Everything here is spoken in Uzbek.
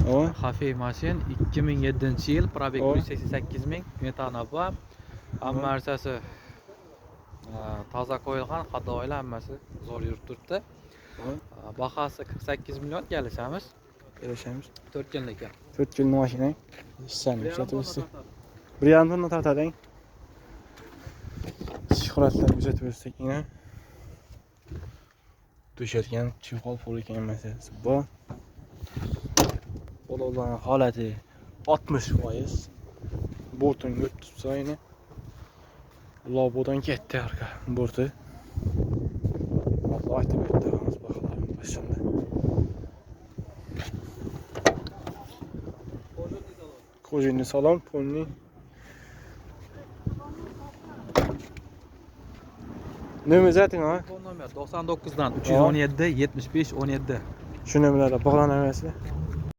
O. Xafiy mashin 2007-yil, probeg O. 188 ming, metanova. Hamma narsasi toza qo'yilgan, xatolar hammasi zo'r yurib turibdi. Bahasi 48 million kelishamiz. Kelishamiz. 4 yillik ekan. 4 yillik mashina. Ishsani kuzatib. 1,5 tonna tortadi. Shuhratlar kuzatib o'tsak yana. To'shatgan chihol pul ekan masalasi bu. Bo'lgan holati 60%. Bortini tutsa yana. Lobodan ketdi arka borti. Allah aytib o'tdi bakalım başında. Kojini salam ponni. Nömrə zaten ha? Telefon nomer 99 dan 317 75 17. Şu nömrələrə bağlanamasınız.